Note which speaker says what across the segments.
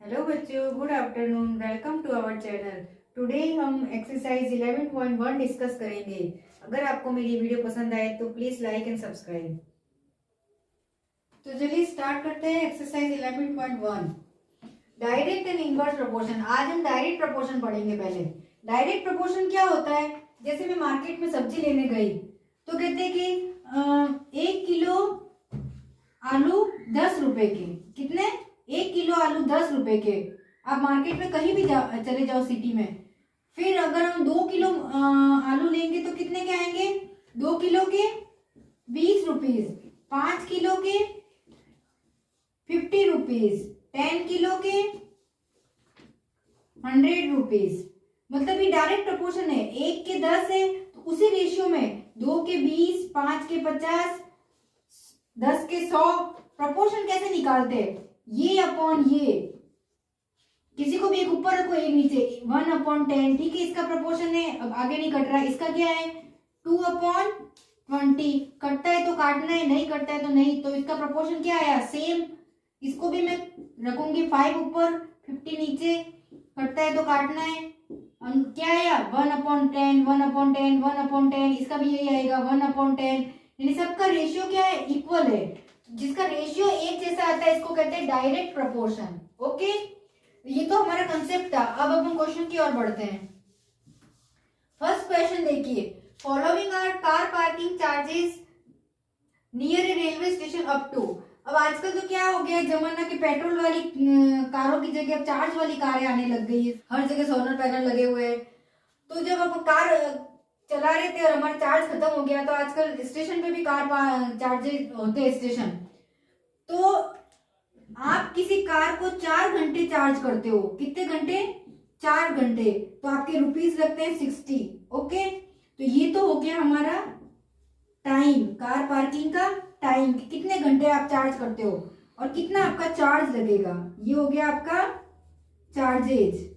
Speaker 1: Hello बच्चों, good afternoon. Welcome to our channel. Today हम exercise 11.1 discuss करेंगे। अगर आपको मेरी वीडियो पसंद आए तो प्लीज लाइक एंड सब्सक्राइब। तो चलिए स्टार्ट करते हैं exercise 11.1, direct and inverse proportion. आज हम डायरेक्ट प्रोपोर्शन पढ़ेंगे। पहले डायरेक्ट प्रोपोर्शन क्या होता है। जैसे मैं मार्केट में सब्जी लेने गई तो कहते हैं कि 1 किलो आलू 10 रुपए के। कितने? 1 किलो आलू 10 रुपए के। आप मार्केट में कहीं भी चले जाओ सिटी में। फिर अगर हम 2 किलो आलू लेंगे तो कितने के आएंगे? 2 किलो के 20 रुपीज, 5 किलो के 50 रुपीज, 10 किलो के 100 रुपीज। मतलब ये डायरेक्ट प्रपोर्शन है। 1 के 10 है तो उसी रेशियो में 2 के 20, 5 के 50, 10 के 100। प्रपोर्शन कैसे निकालते हैं? ये अपॉन ये, किसी को भी एक ऊपर रखो एक नीचे, 1/10। ठीक है, इसका प्रपोर्शन है। अब आगे नहीं कट रहा है। इसका क्या है? 2/20। कटता है तो काटना है, नहीं कटता है तो नहीं। तो इसका प्रपोर्शन क्या आया? सेम। इसको भी मैं रखूंगी 5 ऊपर 50 नीचे। कटता है तो काटना है। क्या आया? 1/10, 1/10, 1/10। इसका भी यही आएगा 1/10। यानी सबका रेशियो क्या है? इक्वल है। जिसका रेशियो एक जैसा आता है इसको कहते हैं डायरेक्ट प्रपोर्शन। ओके, ये तो हमारा कंसेप्ट था। अब हम क्वेश्चन की ओर बढ़ते हैं। फर्स्ट क्वेश्चन देखिए, following are car parking charges near a railway station up to. अब आजकल तो क्या हो गया जमाना कि पेट्रोल वाली कारों की जगह अब चार्ज वाली कारें आने लग गई है। हर जगह सोलर पैनल लगे हुए हैं। तो जब अब कार चला रहे थे और हमारा चार्ज खत्म हो गया तो आजकल स्टेशन पे भी कार चार्जेस होते हैं स्टेशन। तो आप किसी कार को 4 घंटे चार्ज करते हो। कितने घंटे? 4 घंटे। तो आपके रुपीस लगते हैं 60। ओके, तो ये तो हो गया हमारा टाइम, कार पार्किंग का टाइम। कितने घंटे आप चार्ज करते हो और कितना आपका चार्ज लगेगा। ये हो गया आपका चार्जेज।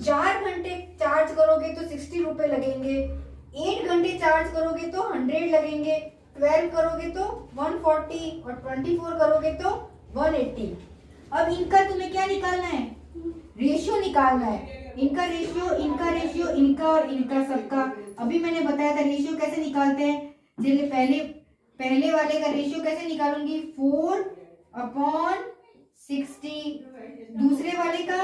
Speaker 1: 4 घंटे चार्ज करोगे तो 60 रुपए लगेंगे। 8 घंटे चार्ज करोगे तो 100 लगेंगे। 12 करोगे तो 140 और 24 करोगे तो 180। अब इनका तुम्हें क्या निकालना है? रेशियो निकालना है। इनका रेशियो, इनका रेशियो, इनका और इनका सबका। अभी मैंने बताया था रेशियो कैसे निकालते हैं। चलिए पहले वाले का रेशियो कैसे निकालूंगी? 4/60। दूसरे वाले का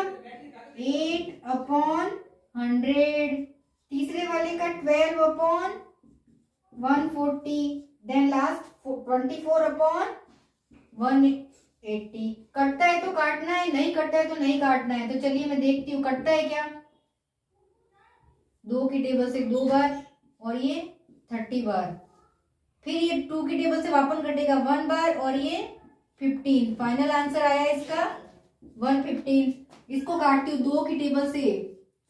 Speaker 1: 8/100। तीसरे वाले का 12/140। Then last 24/180। कटता है तो काटना है, नहीं कटता है तो नहीं काटना है। तो चलिए मैं देखती हूँ कटता है क्या। 2 की टेबल से 2 बार और ये 30 बार। फिर ये 2 की टेबल से वापस कटेगा 1 बार और ये 15। फाइनल आंसर आया इसका 115। इसको काटती हूँ 2 की टेबल से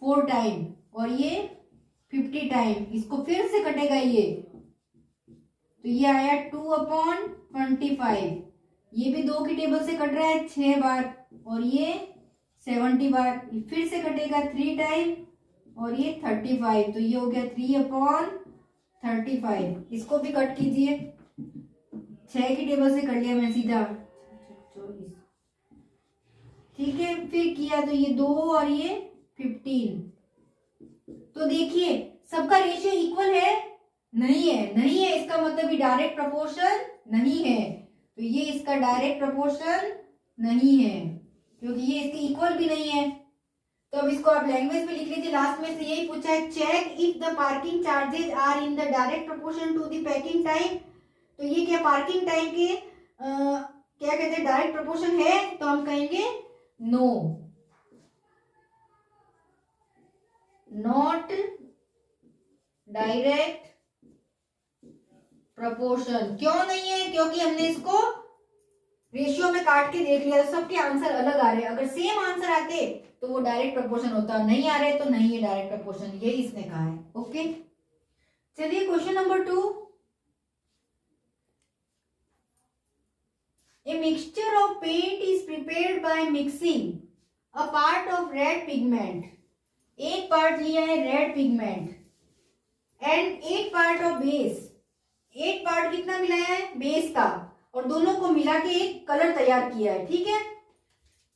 Speaker 1: 4 टाइम और ये 50 टाइम। इसको फिर से कटेगा ये, तो ये आया 2/25। ये भी 2 की टेबल से कट रहा है 6 बार और ये 70 बार। फिर से कटेगा 3 टाइम और ये 35। तो ये हो गया 3/35। इसको भी कट कीजिए। 6 की टेबल से कर लिया मैं सीधा। ठीक है, फिर किया तो ये 2 और ये 15। तो देखिए सबका रेशियो इक्वल है? नहीं है, नहीं है। इसका मतलब ये डायरेक्ट प्रपोर्शन नहीं है। तो ये इसका डायरेक्ट प्रपोर्शन नहीं है क्योंकि ये इसके इक्वल भी नहीं है। तो अब इसको आप लैंग्वेज में लिख लीजिए। लास्ट में से यही पूछा है, check if the parking charges are in the direct proportion to the packing time. तो ये क्या पार्किंग टाइम के क्या कहते हैं? डायरेक्ट प्रपोर्शन है? तो हम कहेंगे नो, नॉट डायरेक्ट प्रपोर्शन। क्यों नहीं है? क्योंकि हमने इसको रेशियो में काट के देख लिया तो सबके आंसर अलग आ रहे हैं। अगर सेम आंसर आते तो वो डायरेक्ट प्रपोर्शन होता, नहीं आ रहे तो नहीं है डायरेक्ट प्रपोर्शन। ये इसने कहा है। ओके, चलिए question number 2। A mixture of paint is prepared by mixing a part of red pigment. एक पार्ट लिया है red pigment and 8 part of base. 8 part कितना मिलाया है? बेस का। और दोनों को मिला के एक कलर तैयार किया है। ठीक है,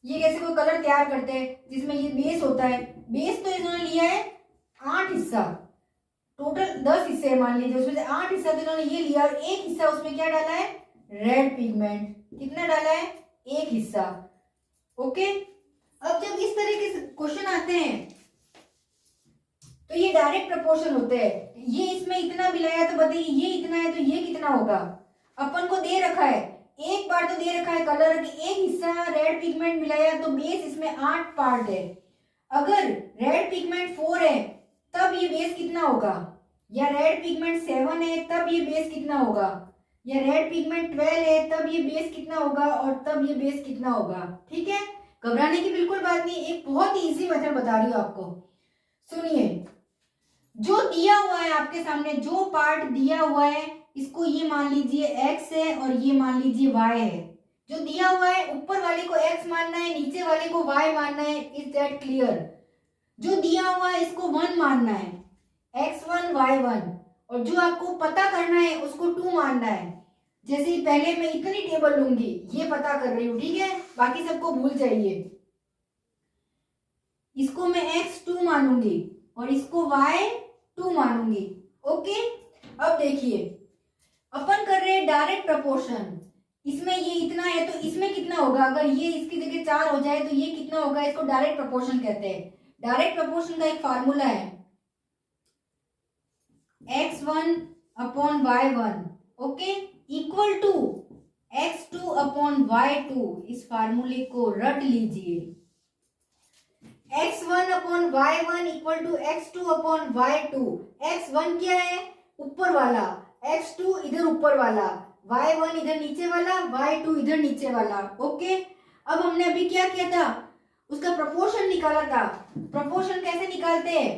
Speaker 1: ये कैसे कोई कलर तैयार करते हैं जिसमें ये बेस होता है। बेस तो इन्होंने लिया है 8 हिस्सा, टोटल 10 हिस्से मान लीजिए, उसमें से 8 हिस्सा तो इन्होंने ये लिया और एक हिस्सा उसमें क्या डाला है, रेड पिगमेंट। कितना डाला है, एक हिस्सा। ओके, अब जब इस तरह के क्वेश्चन आते हैं तो ये डायरेक्ट प्रपोर्शन होते हैं। ये इसमें इतना मिलाया तो बताइए ये इतना है तो ये कितना होगा। अपन को दे रखा है, एक बार तो दे रखा है कलर कि एक हिस्सा रेड पिगमेंट मिलाया तो बेस इसमें 8 पार्ट है। अगर रेड पिगमेंट 4 है तब ये बेस कितना होगा, या रेड पिगमेंट 7 है तब ये बेस कितना होगा, या रेड पिगमेंट 12 है तब ये बेस कितना होगा, और तब ये बेस कितना होगा। ठीक है, घबराने की बिल्कुल बात नहीं, एक बहुत ही इजी मेथड बता रही हूँ आपको। सुनिए, जो दिया हुआ है आपके सामने, जो पार्ट दिया हुआ है इसको ये मान लीजिए x है और ये मान लीजिए y है। जो दिया हुआ है ऊपर वाले को x मानना है, नीचे वाले को y मानना है। Is that clear. जो दिया हुआ है इसको 1 मानना है, x1 y1, और जो आपको पता करना है उसको 2 मानना है। जैसे ही पहले मैं इतनी टेबल लूंगी, ये पता कर रही हूँ, ठीक है, बाकी सबको भूल जाइए। इसको मैं x2 मानूंगी और इसको y2 मानूंगी। ओके, अब देखिए अपन कर रहे हैं डायरेक्ट प्रपोर्शन। इसमें ये इतना है तो इसमें कितना होगा, अगर ये इसकी जगह 4 हो जाए तो ये कितना होगा, इसको डायरेक्ट प्रपोर्शन कहते हैं। डायरेक्ट प्रपोर्शन का एक फार्मूला है x1 upon y1, okay, equal to x2 upon y2। इस फार्मूले को रट लीजिए। x1 upon y1 equal to x2 upon y2। x1 क्या है, ऊपर वाला, x2 इधर ऊपर वाला, y1 इधर नीचे वाला, y2 इधर नीचे वाला। ओके, अब हमने अभी क्या किया था, उसका प्रपोर्शन निकाला था। प्रपोर्शन कैसे निकालते हैं,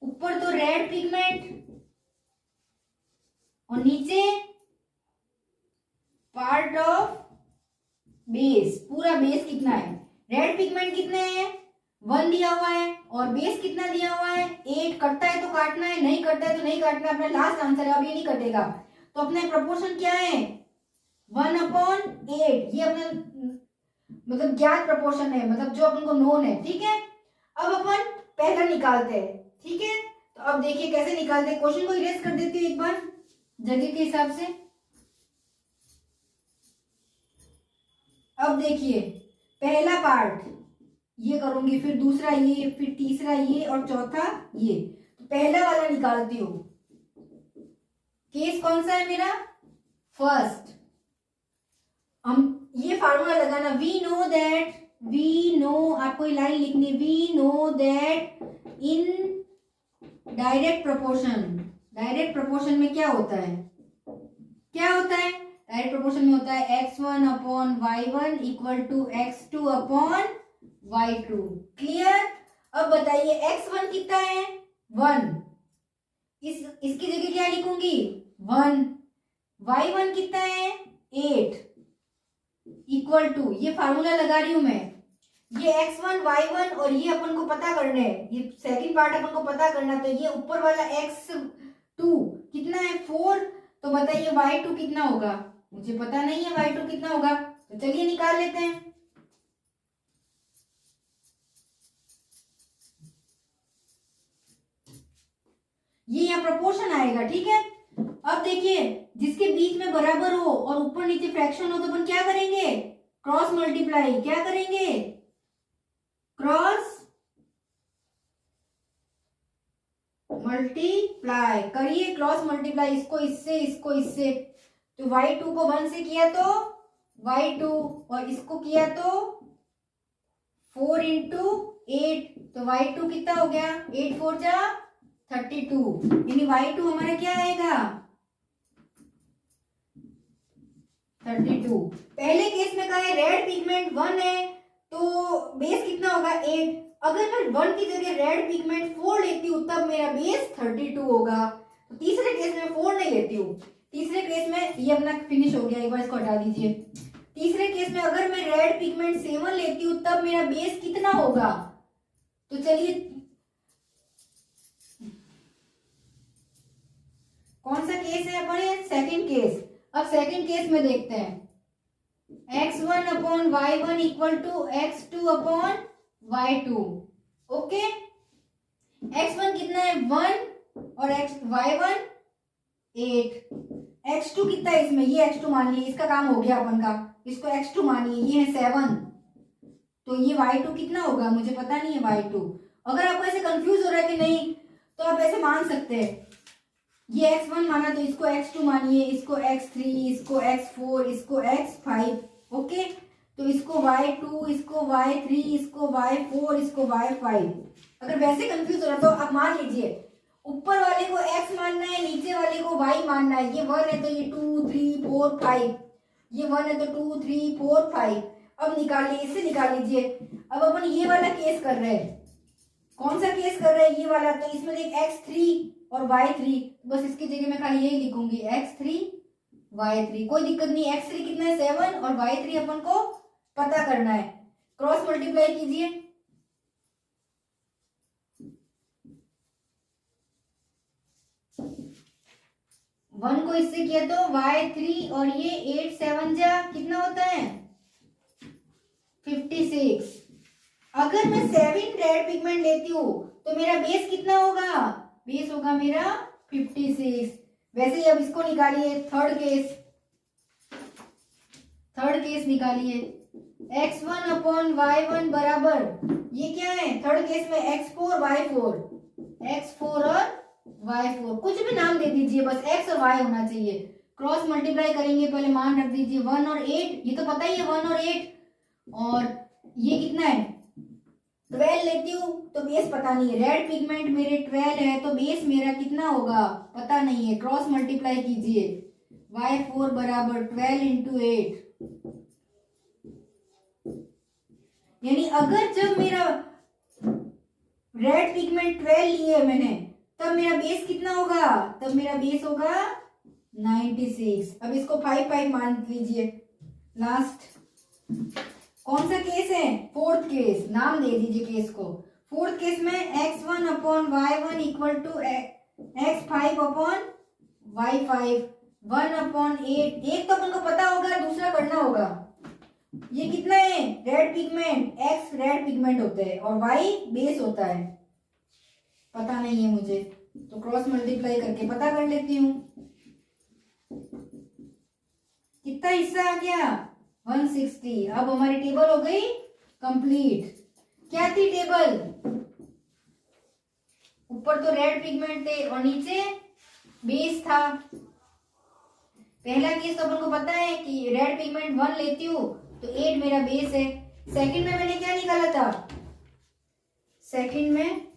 Speaker 1: ऊपर तो रेड पिगमेंट और नीचे पार्ट ऑफ बेस। पूरा बेस कितना है, रेड पिगमेंट कितने हैं, 1 दिया हुआ है, और बेस कितना दिया हुआ है, 8। कटता है तो काटना है, नहीं कटता है तो नहीं काटना है। अपना लास्ट आंसर है, अब ये नहीं कटेगा। तो अपने प्रपोर्शन क्या है, 1/8। ये अपना मतलब ज्ञात प्रपोर्शन है, मतलब जो अपन को नोन है। ठीक है, अब अपन पहला निकालते हैं। ठीक है, तो अब देखिए कैसे निकालते हैं। क्वेश्चन को इरेज कर देती हूँ एक बार जगह के हिसाब से। अब देखिए पहला पार्ट ये करूंगी, फिर दूसरा ये, फिर तीसरा ये और चौथा ये। तो पहला वाला निकालती हूँ। केस कौन सा है मेरा, फर्स्ट। हम ये फार्मूला लगाना, वी नो, आपको ये लाइन लिखनी, we know that in direct proportion में क्या होता है, डायरेक्ट प्रपोर्शन में होता है x1 upon y1 equal to x2 upon y2। Clear. अब बताइए x1 कितना है, 1, इसकी जगह क्या लिखूंगी, 1। y1 कितना है, 8 इक्वल टू, ये फार्मूला लगा रही हूं मैं, ये x1 y1 और ये अपन को पता करना है, ये सेकंड पार्ट अपन को पता करना। तो ये ऊपर वाला x2 कितना है, 4। तो बताइए y2 कितना होगा, मुझे पता नहीं है y2 कितना होगा, तो चलिए निकाल लेते हैं। ये यहाँ प्रपोर्शन आएगा। ठीक है, अब देखिए जिसके बीच में बराबर हो और ऊपर नीचे फ्रैक्शन हो तो अपन क्या करेंगे, क्रॉस मल्टीप्लाई। क्या करेंगे, क्रॉस मल्टीप्लाई करिए, क्रॉस मल्टीप्लाई, इसको इससे, इसको इससे। तो y2 को 1 से किया तो y2, और इसको किया तो 4 इंटू 8, तो y2 कितना हो गया, 8 4 जा 32, यानी y2 हमारा क्या आएगा, 32। पहले केस में कहा है रेड पिगमेंट 1 है तो बेस कितना होगा, 8। अगर मैं 1 की जगह रेड पिगमेंट 4 लेती हूँ तब मेरा बेस 32 होगा। तो तीसरे केस में 4 नहीं लेती हूँ। तीसरे केस में ये अपना फिनिश हो गया, एक बार इसको हटा दीजिए। तीसरे केस में अगर मैं रेड पिगमेंट 7 लेती हूँ तब मेरा बेस कितना होगा, तो चलिए कौन सा केस है अपने, सेकंड केस। अब सेकंड केस में देखते हैं x1 upon y1 equal to x2 upon y2। Okay, x1 कितना है 1 और y1 8, x2 कितना है इसमें, ये x2 मान लिया, इसका काम हो गया अपन का, इसको x2 मानिए, ये है 7, तो ये y2 कितना होगा मुझे पता नहीं है y2। अगर आपको ऐसे कंफ्यूज हो रहा है कि नहीं तो आप ऐसे मान सकते हैं, ये x1 माना तो इसको x2 मानिए, इसको x3, इसको x4, इसको x5। ओके, तो इसको y2, इसको y3, इसको y4, इसको y5। अगर वैसे कंफ्यूज हो रहा तो आप मान लीजिए, ऊपर वाले को x मानना है, नीचे वाले को y मानना है। ये 1 है तो ये 2 3 4 5, ये 1 है तो 2 3 4 5। अब निकालिए, इससे निकाल लीजिए। अब अपन ये वाला केस कर रहे हैं, कौन सा केस कर रहे हैं, ये वाला। तो इसमें देख x3 और y3, बस इसकी जगह मैं खाली यही लिखूंगी x3 y3, कोई दिक्कत नहीं। x3 कितना है 7 और y3 अपन को पता करना है। क्रॉस मल्टीप्लाई कीजिए, 1 को इससे किया तो y3 और ये 8 7 जा कितना होता है 56। अगर मैं 7 रेड पिगमेंट लेती हूँ तो मेरा बेस कितना होगा, बेस होगा मेरा 56। वैसे ही अब इसको निकालिए, थर्ड केस निकालिए, x1 अपॉन y1 बराबर, ये क्या है थर्ड केस में x4 और y4, कुछ भी नाम दे दीजिए, बस x और y होना चाहिए। क्रॉस मल्टीप्लाई करेंगे, पहले मान रख दीजिए 1 और 8, ये तो पता ही है 1 और 8, और ये कितना है 12 लेती हूँ तो बेस पता नहीं है। रेड पिगमेंट मेरे 12 है तो बेस मेरा कितना होगा पता नहीं है। क्रॉस मल्टीप्लाई कीजिए, y4 बराबर 12 इंटू 8, यानी अगर जब मेरा रेड पिगमेंट 12 लिए मैंने तब मेरा बेस कितना होगा, तब मेरा बेस होगा 96। अब इसको 5 5 मान लीजिए। लास्ट कौन सा केस है, फोर्थ केस, नाम दे दीजिए केस को। फोर्थ केस में x1 upon y1 equal to x5 upon y5, 1 upon 8। एक तो अपन को पता होगा, दूसरा करना होगा। ये कितना है red pigment, x red pigment होते हैं और y बेस होता है, पता नहीं है मुझे, तो क्रॉस मल्टीप्लाई करके पता कर लेती हूँ। कितना हिस्सा आ गया 160। अब हमारी टेबल हो गई कंप्लीट। क्या थी टेबल, ऊपर तो रेड पिगमेंट थे और नीचे बेस था। पहला केस तो अपन को पता है कि रेड पिगमेंट 1 लेती हूँ तो 8 मेरा बेस है। सेकंड में मैंने क्या निकाला था, सेकंड में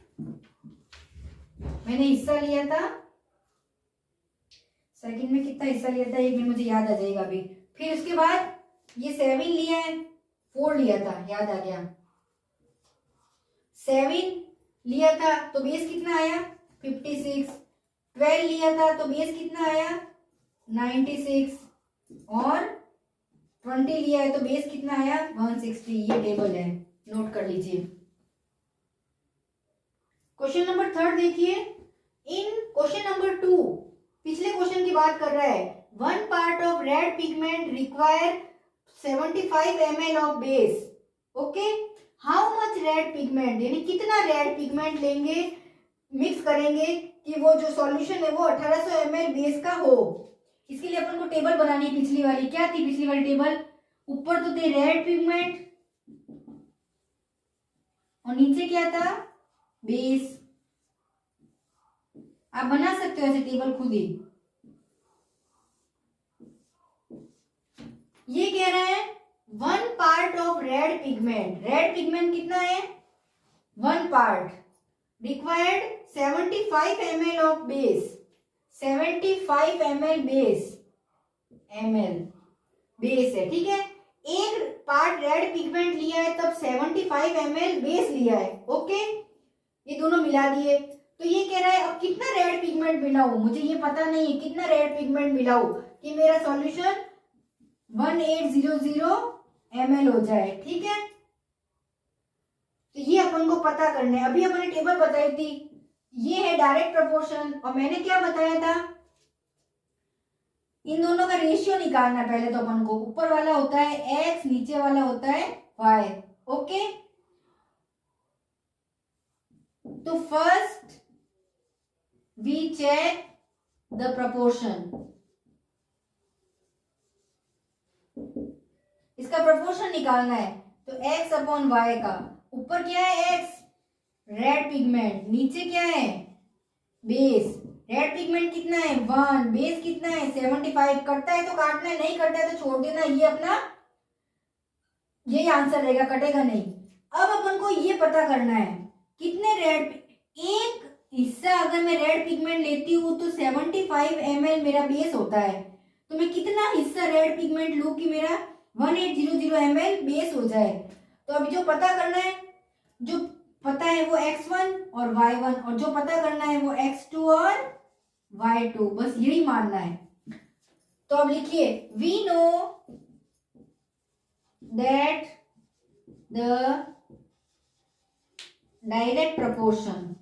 Speaker 1: मैंने हिस्सा लिया था, सेकंड में कितना हिस्सा लिया था, एक मिनट मुझे याद आ जाएगा अभी। फिर उसके बाद ये 7 लिया है, 4 लिया था, याद आ गया, 7 लिया था तो बेस कितना आया 56, 12 लिया था तो बेस कितना आया 96, और 20 लिया है तो बेस कितना आया 160। ये टेबल है, नोट कर लीजिए। क्वेश्चन नंबर 3 देखिए। इन क्वेश्चन नंबर 2 पिछले क्वेश्चन की बात कर रहा है। 1 part of red pigment require 75 ml of base. Okay, how much red pigment, यानी कितना रेड पिगमेंट लेंगे, मिक्स करेंगे कि वो जो सॉल्यूशन है वो 1800 ml बेस का हो। इसके लिए अपन को टेबल बनानी है। पिछली वाली क्या थी, पिछली वाली टेबल, ऊपर तो थे रेड पिगमेंट और नीचे क्या था बेस। आप बना सकते हो ऐसे टेबल खुद ही। ये कह रहा है 1 part of red pigment, red pigment कितना है 1 part, required 75 ml of base, 75 ml base है, ठीक है। एक पार्ट रेड पिगमेंट लिया है तब 75 ml बेस लिया है। ओके, ये दोनों मिला दिए। तो ये कह रहा है अब कितना रेड पिगमेंट मिलाऊं, मुझे ये पता नहीं है कितना रेड पिगमेंट मिलाऊं कि मेरा सॉल्यूशन 1800 ml हो जाए, ठीक है। तो ये अपन को पता करना है। अभी अपन ने टेबल बताई थी, ये है डायरेक्ट प्रोपोर्शन, और मैंने क्या बताया था इन दोनों का रेशियो निकालना है पहले तो अपन को। ऊपर वाला होता है x, नीचे वाला होता है y। ओके, तो first we check the proportion. इसका प्रपोर्शन निकालना है तो x अपॉन y का, ऊपर क्या है x, रेड पिगमेंट, नीचे क्या है बेस। रेड पिगमेंट कितना है 1, बेस कितना है 75। कटता है तो काटना है, नहीं कटता है तो छोड़ देना। ये अपना यही आंसर रहेगा, कटेगा नहीं। अब अपन को ये पता करना है कितने रेड, एक हिस्सा अगर मैं रेड पिगमेंट लेती हूँ तो 75 ml मेरा बेस होता है, तो मैं कितना हिस्सा रेड पिगमेंट लूँ कि मेरा 1800 ml बेस हो जाए। तो अभी जो पता करना है, जो पता है वो x1 और y1, और जो पता करना है वो x2 और y2, बस यही मानना है। तो अब लिखिए, we know that the direct proportion,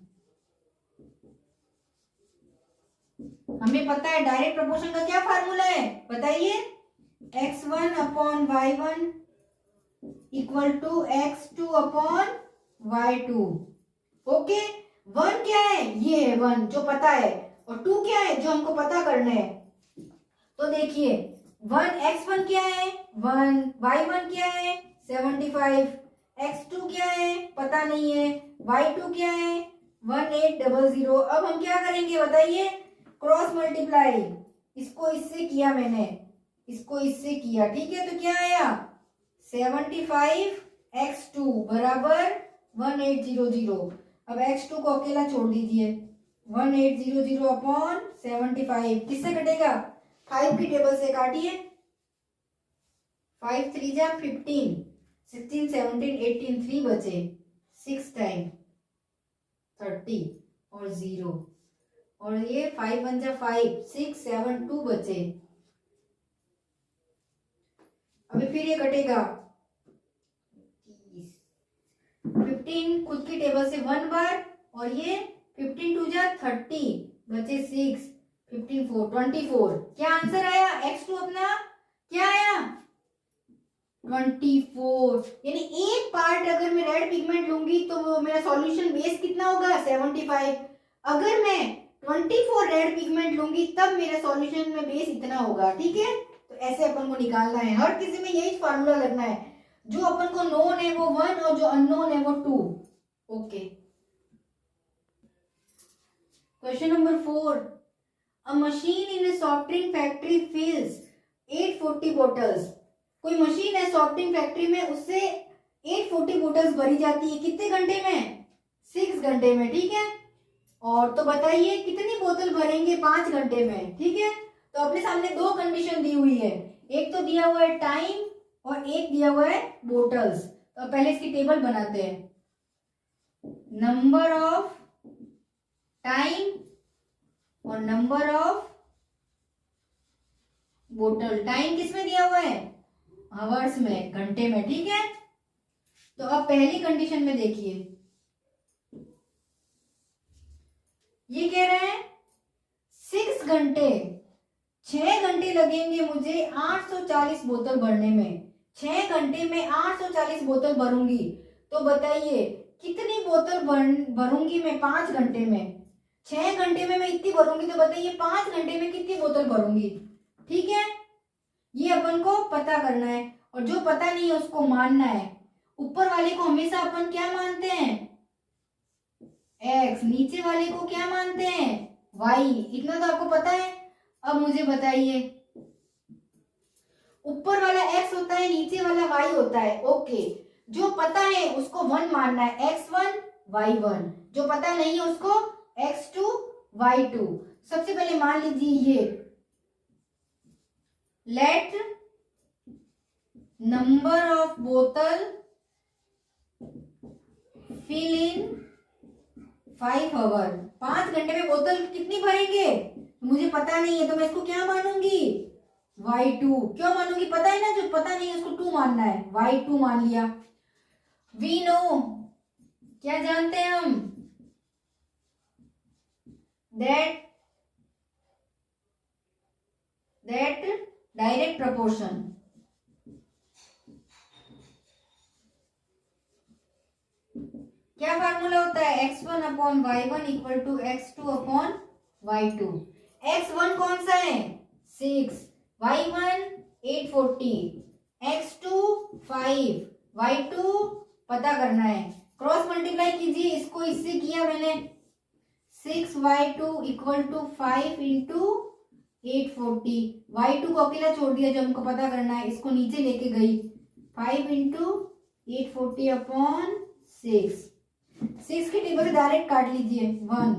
Speaker 1: हमें पता है डायरेक्ट प्रपोर्शन का क्या फार्मूला है, बताइए। x1 upon y1 equal to x2 upon y2। Okay, 1 क्या है, ये है 1 जो पता है, और 2 क्या है जो हमको पता करना है। तो देखिए 1, x1 क्या है 1, y1 क्या है 75, x2 क्या है पता नहीं है, y2 क्या है 1800। अब हम क्या करेंगे बताइए, क्रॉस मल्टीप्लाई, इसको इससे किया मैंने, इसको इससे किया, ठीक है, तो क्या आया 75x2 बराबर 1800। अब x2 को अकेला छोड़ दीजिए, 1800 अपॉन 75 किससे कटेगा, 5 की टेबल से काटिए, 5 3 जा 15, 16 17 18, 3 बचे, 6 टाइम 30 और 0, और ये 5 1 जा 5, 6 7 2 बचे। अभी फिर ये कटेगा 15 खुद की टेबल से 1 बार, और ये 15 2 जा 30 बचे 6, 15 4 24। क्या आंसर आया, x2 अपना क्या आया 24। यानी एक पार्ट अगर मैं रेड पिगमेंट लूंगी तो वो मेरा सॉल्यूशन बेस कितना होगा 75। अगर मैं 24 रेड पिगमेंट लूंगी तब मेरे सॉल्यूशन में बेस इतना होगा, ठीक है। तो ऐसे अपन को निकालना है, हर किसी में यही फार्मूला लगना है, जो अपन को नोन है वो 1 और जो अननोन है वो 2। Okay, question number 4, a machine in a soft drink factory fills 840 bottles। कोई मशीन है सॉफ्ट ड्रिंक फैक्ट्री में, उससे 840 बोतल्स भरी जाती है, कितने घंटे में 6 घंटे में, ठीक है। और तो बताइए कितनी बोतल भरेंगे 5 घंटे में, ठीक है। तो अपने सामने दो कंडीशन दी हुई है, एक तो दिया हुआ है टाइम और एक दिया हुआ है बोतल्स। तो पहले इसकी टेबल बनाते हैं, नंबर ऑफ टाइम और नंबर ऑफ बोतल। टाइम किसमें दिया हुआ है आवर्स में, घंटे में, ठीक है। तो अब पहली कंडीशन में देखिए, ये कह रहे हैं 6 घंटे, 6 घंटे लगेंगे मुझे 840 बोतल भरने में, 6 घंटे में 840 बोतल भरूंगी। तो बताइए कितनी बोतल भरूंगी मैं 5 घंटे में, 6 घंटे में मैं इतनी भरूंगी, तो बताइए 5 घंटे में कितनी बोतल भरूंगी, ठीक है। ये अपन को पता करना है, और जो पता नहीं है उसको मानना है। ऊपर वाले को हमेशा अपन क्या मानते हैं x, नीचे वाले को क्या मानते हैं y, इतना तो आपको पता है। अब मुझे बताइए, ऊपर वाला x होता है, नीचे वाला y होता है, ओके। जो पता है उसको 1 मानना है, x1 y1, जो पता नहीं है उसको x2 y2। सबसे पहले मान लीजिए ये, लेट नंबर ऑफ बोतल फिल इन 5 आवर। 5 घंटे में बोतल कितनी भरेंगे मुझे पता नहीं है, तो मैं इसको क्या मानूंगी y2। क्यों मानूंगी, पता है ना, जो पता नहीं है उसको 2 मानना है, y2 मान लिया। वी नो, क्या जानते हैं हम, दैट दैट डायरेक्ट प्रपोर्शन। क्या फार्मूला होता है? x1 upon y1 equal to x2 upon y2। x1 कौन सा है? 6, y1 840, x2 5, y2 पता करना है। क्रॉस मल्टीप्लाई कीजिए, इसको इससे किया मैंने। 6y2 equal to 5 into 840, y2 को अकेला छोड़ दिया जो हमको पता करना है, इसको नीचे लेके गई। 5 इंटू 840 अपॉन 6। 6 की टेबल से डायरेक्ट काट लीजिए। 1,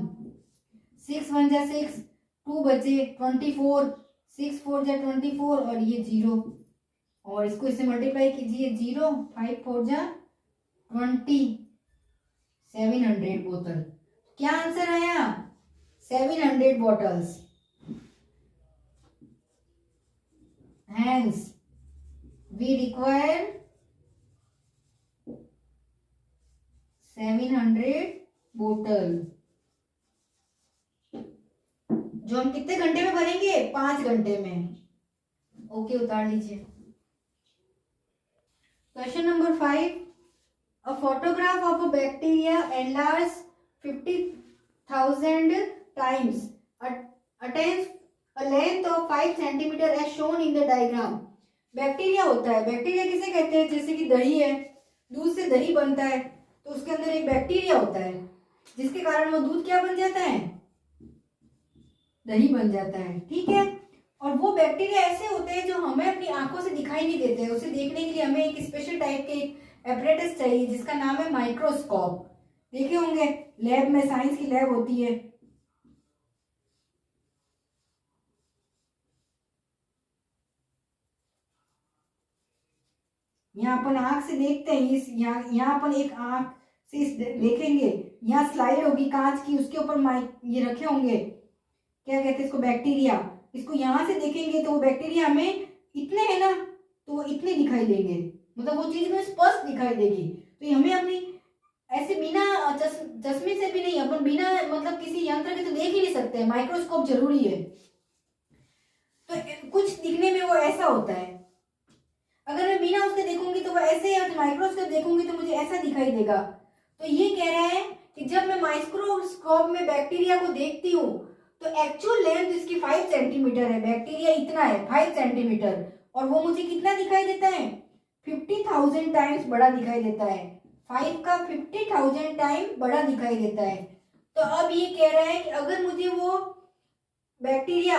Speaker 1: 6 1 जा 6, 2 बचे 24, 6 4 जा 24 और ये 0, और इसको इससे मल्टीप्लाई कीजिए। 0 5 4 जा 20, 700 बोतल। क्या आंसर आया? 700 बॉटल्स। Hence, we require 700 बोतल, जो हम कितने घंटे में भरेंगे? 5 घंटे में। ओके, उतार लीजिए। Question number 5, a photograph of a bacteria enlarged 50,000 times attains a length of 5 centimeter as shown in the diagram। Bacteria होता है। बैक्टीरिया किसे कहते हैं? जैसे कि दही है, दूध से दही बनता है, तो उसके अंदर एक बैक्टीरिया होता है जिसके कारण वो दूध क्या बन जाता है? दही बन जाता है। ठीक है, और वो बैक्टीरिया ऐसे होते हैं जो हमें अपनी आंखों से दिखाई नहीं देते। उसे देखने के लिए हमें एक स्पेशल टाइप के एपरेटस चाहिए जिसका नाम है माइक्रोस्कोप। देखे होंगे लैब में, साइंस की लैब होती है। यहाँ अपन आंख से देखते हैं, इस यहाँ अपन एक आंख से इस देखेंगे, यहाँ स्लाइड होगी कांच की, उसके ऊपर माइक ये रखे होंगे, क्या कहते हैं इसको? बैक्टीरिया। इसको यहाँ से देखेंगे तो वो बैक्टीरिया हमें इतने है ना, तो वो इतने दिखाई देंगे, मतलब वो चीज हमें स्पष्ट दिखाई देगी। तो हमें अपनी ऐसे बिना चश्मे से भी नहीं, अपन बिना मतलब किसी यंत्र के तो देख ही नहीं सकते, माइक्रोस्कोप जरूरी है। तो कुछ दिखने में वो ऐसा होता है। अगर मैं बिना उसके देखूंगी तो वो ऐसे, या माइक्रोस्कोप देखूंगी तो मुझे ऐसा दिखाई देगा। तो ये कह रहा है कि जब मैं माइक्रोस्कोप में बैक्टीरिया को देखती हूँ तो एक्चुअल लेंथ इसकी 5 सेंटीमीटर है। बैक्टीरिया इतना है 5 सेंटीमीटर, और वो मुझे कितना दिखाई देता है? 50,000 टाइम्स बड़ा दिखाई देता है। 5 का 50,000 टाइम बड़ा दिखाई देता है। तो अब ये कह रहा है कि अगर मुझे वो बैक्टीरिया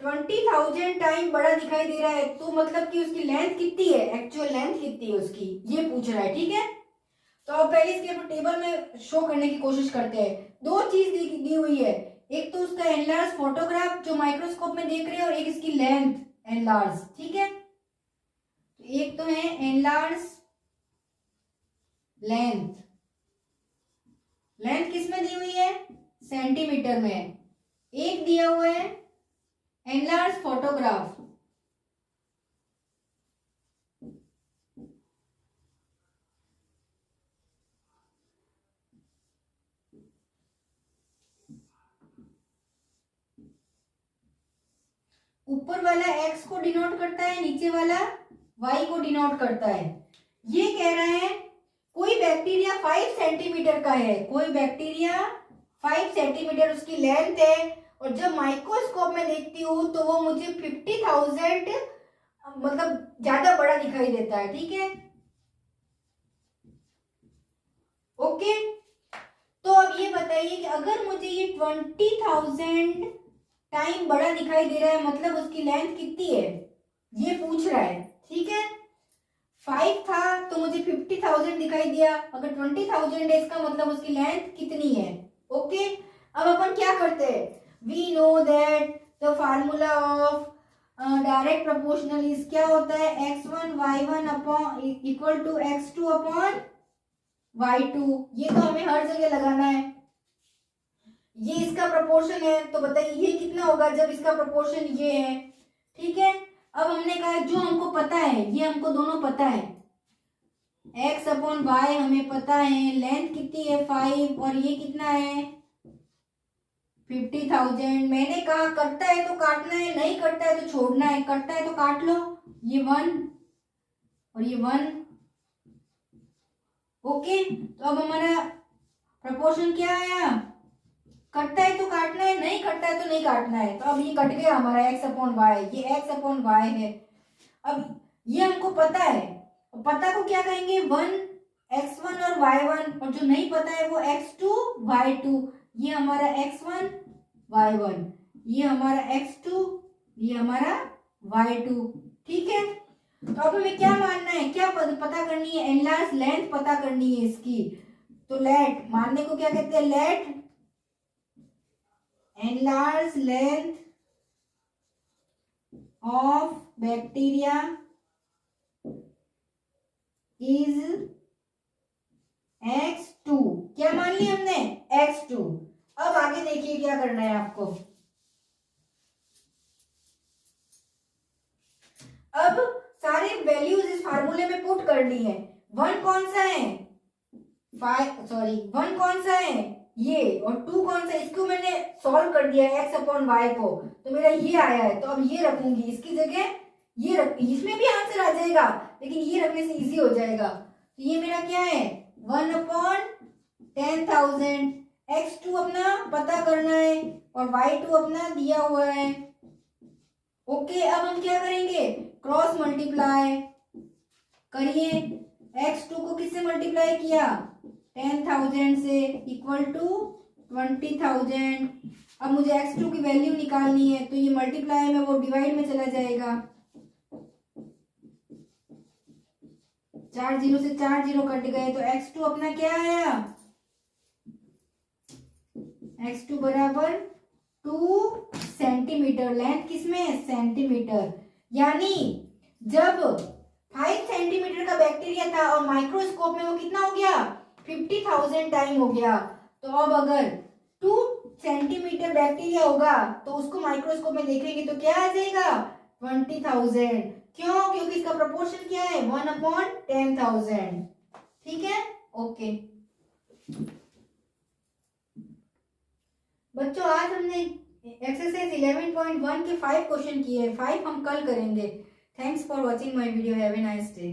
Speaker 1: 20,000 टाइम बड़ा दिखाई दे रहा है तो मतलब कि उसकी लेंथ कितनी है, एक्चुअल लेंथ कितनी है उसकी, ये पूछ रहा है। ठीक है, तो अब पहले इसके टेबल में शो करने की कोशिश करते हैं। दो चीज दी हुई है, एक तो उसका एनलार्ज फोटोग्राफ जो माइक्रोस्कोप में देख रहे हैं, और एक इसकी लेंथ एनलार्ज। ठीक है, एक तो है एनलार्ज लेंथ। लेंथ किस में दी हुई है? सेंटीमीटर में। एक दिया हुआ है एनलार्ज फोटोग्राफ, ऊपर वाला x को डिनोट करता है, नीचे वाला y को डिनोट करता है। ये कह रहा है कोई बैक्टीरिया 5 सेंटीमीटर का है, कोई बैक्टीरिया 5 सेंटीमीटर उसकी लेंथ है, और जब माइक्रोस्कोप में देखती हूँ तो वो मुझे 50,000 मतलब ज्यादा बड़ा दिखाई देता है। ठीक है, ओके। तो अब ये बताइए कि अगर मुझे ये 20,000 टाइम बड़ा दिखाई दे रहा है, मतलब उसकी लेंथ कितनी है, ये पूछ रहा है। ठीक है, 5 था तो मुझे 50,000 दिखाई दिया, अगर 20,000 है इसका मतलब उसकी लेंथ कितनी है। ओके, अब अपन क्या करते हैं? We know that the formula of direct proportional is, क्या होता है? x1 y1 upon equal to x2 upon y2। ये तो हमें हर जगह लगाना है। ये इसका प्रोपोर्शन है, तो बताइए ये कितना होगा जब इसका प्रोपोर्शन ये है। ठीक है, अब हमने कहा जो हमको पता है, ये हमको दोनों पता है, x अपॉन वाई हमें पता है, लेंथ कितनी है 5, और ये कितना है 50,000। मैंने कहा करता है तो काटना है, नहीं करता है तो छोड़ना है। करता है तो काट लो, ये 1 और ये 1। ओके, तो अब हमारा प्रपोर्शन क्या आया? कटता है तो काटना है, नहीं कटता है तो नहीं काटना है। तो अब ये कट गया हमारा x/y, ये x/y है। अब ये हमको पता है, पता को क्या कहेंगे? 1x1 और y1, और जो नहीं पता है वो x2 y2। ये हमारा x1 y1, ये हमारा x2, ये हमारा y2। ठीक है, तो अब हमें क्या मानना है, क्या पता करनी है? एनलार्ज लेंथ पता करनी है इसकी। तो लेट मानने को क्या कहते हैं? Let enlarge length of bacteria is x2। क्या मान लिया हमने? x2। अब आगे देखिए क्या करना है आपको। अब सारे वैल्यूज इस फार्मूले में पुट करनी है। 1 कौन सा है? 1 कौन सा है? ये। और 2 कौन सा? इसको मैंने सॉल्व कर दिया x/y को, तो मेरा ये आया है। तो अब ये रखूंगी, इसकी जगह ये रख, इसमें भी आंसर आ जाएगा, लेकिन ये रखने से इजी हो जाएगा। तो ये मेरा क्या है? 1/10,000। x2 अपना पता करना है और y2 अपना दिया हुआ है। ओके, अब हम क्या करेंगे? क्रॉस मल्टीप्लाई करिए। x2 को किससे मल्टीप्लाई किया? 10,000 से, इक्वल टू 20,000। अब मुझे x2 की वैल्यू निकालनी है, तो ये मल्टीप्लाई में वो डिवाइड में चला जाएगा। 4 जीरो से 4 जीरो कट गए, तो x2 अपना क्या आया? x2 बराबर 2 सेंटीमीटर। लेंथ किसमें? सेंटीमीटर। यानी जब 5 सेंटीमीटर का बैक्टीरिया था और माइक्रोस्कोप में वो कितना हो गया? 50,000 टाइम हो गया। तो अब अगर 2 सेंटीमीटर बैक्टीरिया होगा तो उसको माइक्रोस्कोप में देखेंगे तो क्या आ जाएगा? 20,000। क्यों? क्योंकि इसका प्रोपोर्शन क्या है? 1/10,000। ठीक है, ओके बच्चों, आज हमने एक्सरसाइज 11.1 के 5 क्वेश्चन किए हैं। 5 हम कल करेंगे। Thanks for watching my video. Have a nice day.